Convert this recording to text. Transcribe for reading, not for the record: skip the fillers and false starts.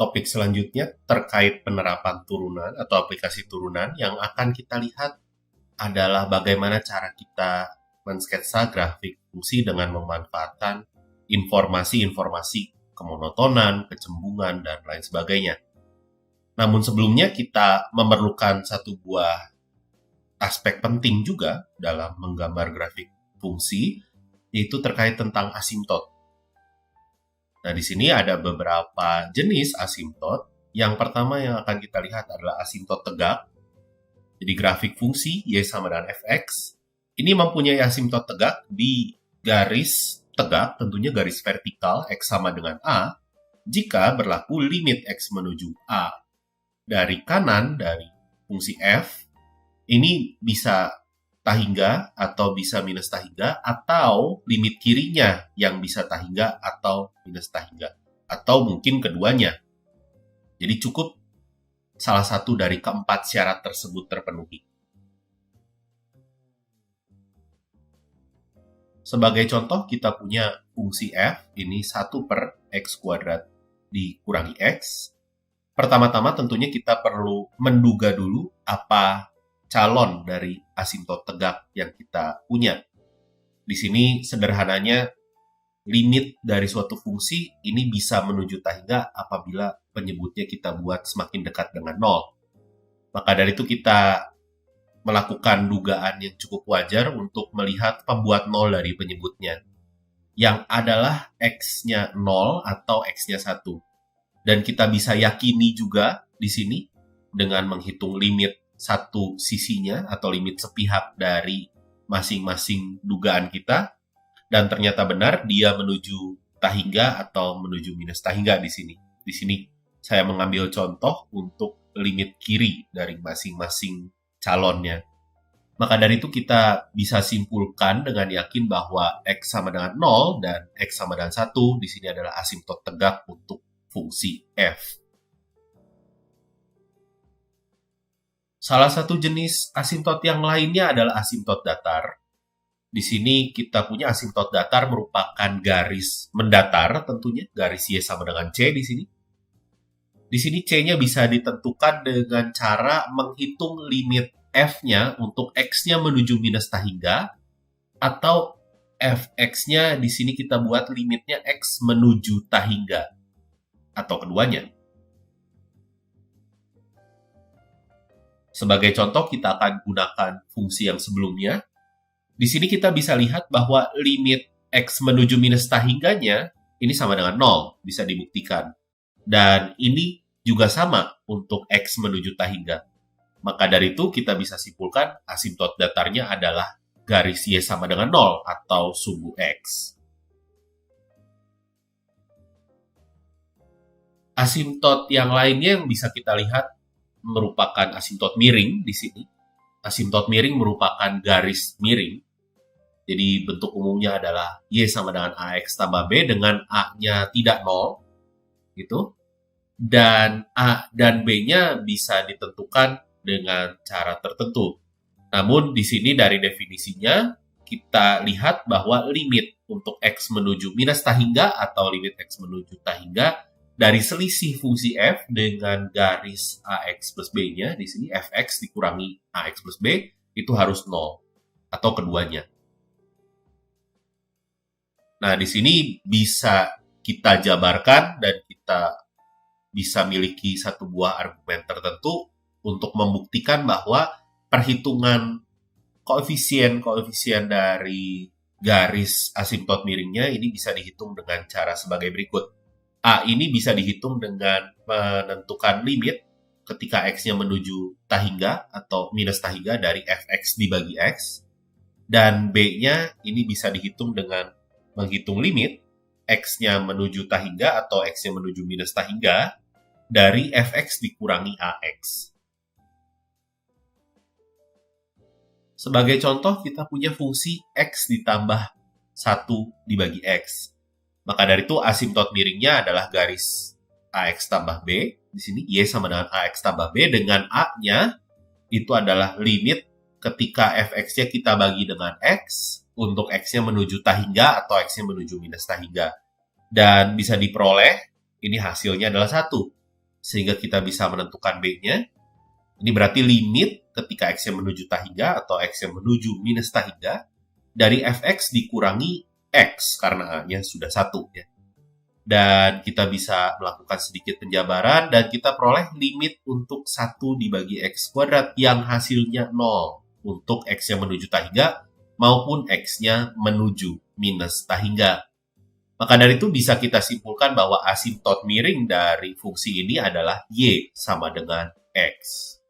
Topik selanjutnya terkait penerapan turunan atau aplikasi turunan yang akan kita lihat adalah bagaimana cara kita mensketsa grafik fungsi dengan memanfaatkan informasi-informasi kemonotonan, kecembungan, dan lain sebagainya. Namun sebelumnya kita memerlukan satu buah aspek penting juga dalam menggambar grafik fungsi, yaitu terkait tentang asimtot. Nah, di sini ada beberapa jenis asimtot. Yang pertama yang akan kita lihat adalah asimtot tegak. Jadi grafik fungsi Y sama dengan Fx ini mempunyai asimtot tegak di garis tegak, tentunya garis vertikal X sama dengan A, jika berlaku limit X menuju A dari kanan dari fungsi F, ini bisa tahingga atau bisa minus tahingga, atau limit kirinya yang bisa tahingga atau minus tahingga, atau mungkin keduanya. Jadi cukup salah satu dari keempat syarat tersebut terpenuhi. Sebagai contoh, kita punya fungsi f, ini 1 per x kuadrat dikurangi x. Pertama-tama tentunya kita perlu menduga dulu apa calon dari asimtot tegak yang kita punya. Di sini sederhananya, limit dari suatu fungsi ini bisa menuju tahingga apabila penyebutnya kita buat semakin dekat dengan 0. Maka dari itu kita melakukan dugaan yang cukup wajar untuk melihat pembuat 0 dari penyebutnya, yang adalah x-nya 0 atau x-nya 1. Dan kita bisa yakini juga di sini dengan menghitung limit satu sisinya atau limit sepihak dari masing-masing dugaan kita, dan ternyata benar dia menuju tahingga atau menuju minus tahingga di sini. Di sini saya mengambil contoh untuk limit kiri dari masing-masing calonnya. Maka dari itu kita bisa simpulkan dengan yakin bahwa X sama dengan 0 dan X sama dengan 1 di sini adalah asimtot tegak untuk fungsi F. Salah satu jenis asimtot yang lainnya adalah asimtot datar. Di sini kita punya asimtot datar merupakan garis mendatar, tentunya garis Y sama dengan C di sini. Di sini C-nya bisa ditentukan dengan cara menghitung limit F-nya untuk X-nya menuju minus tahingga, atau Fx-nya di sini kita buat limitnya X menuju tahingga, atau keduanya. Sebagai contoh, kita akan gunakan fungsi yang sebelumnya. Di sini kita bisa lihat bahwa limit X menuju minus tahingganya ini sama dengan 0, bisa dibuktikan. Dan ini juga sama untuk X menuju tahingga. Maka dari itu kita bisa simpulkan asimtot datarnya adalah garis Y sama dengan 0 atau sumbu X. Asimtot yang lainnya yang bisa kita lihat merupakan asimtot miring di sini. Asimtot miring merupakan garis miring. Jadi bentuk umumnya adalah Y sama dengan AX tambah B dengan A-nya tidak 0. Gitu. Dan A dan B-nya bisa ditentukan dengan cara tertentu. Namun di sini dari definisinya kita lihat bahwa limit untuk X menuju minus tahingga atau limit X menuju tahingga dari selisih fungsi F dengan garis AX plus B-nya, di sini Fx dikurangi AX plus B, itu harus 0, atau keduanya. Nah, di sini bisa kita jabarkan dan kita bisa miliki satu buah argumen tertentu untuk membuktikan bahwa perhitungan koefisien dari garis asimtot miringnya ini bisa dihitung dengan cara sebagai berikut. A ini bisa dihitung dengan menentukan limit ketika X-nya menuju tahingga atau minus tahingga dari Fx dibagi X. Dan B-nya ini bisa dihitung dengan menghitung limit X-nya menuju tahingga atau X-nya menuju minus tahingga dari Fx dikurangi Ax. Sebagai contoh, kita punya fungsi X ditambah 1 dibagi X. Maka dari itu asimtot miringnya adalah garis AX tambah B. Di sini Y sama dengan AX tambah B dengan A-nya itu adalah limit ketika Fx-nya kita bagi dengan X untuk X-nya menuju tahingga atau X-nya menuju minus tahingga. Dan bisa diperoleh, ini hasilnya adalah 1. sehingga kita bisa menentukan B-nya. Ini berarti limit ketika X yang menuju tahingga atau X yang menuju minus tahingga dari fx dikurangi X karena A-nya sudah 1 ya. Dan kita bisa melakukan sedikit penjabaran dan kita peroleh limit untuk 1 dibagi X kuadrat yang hasilnya 0 untuk X yang menuju tahingga maupun X-nya menuju minus tahingga. Maka dari itu bisa kita simpulkan bahwa asimtot miring dari fungsi ini adalah Y sama dengan X.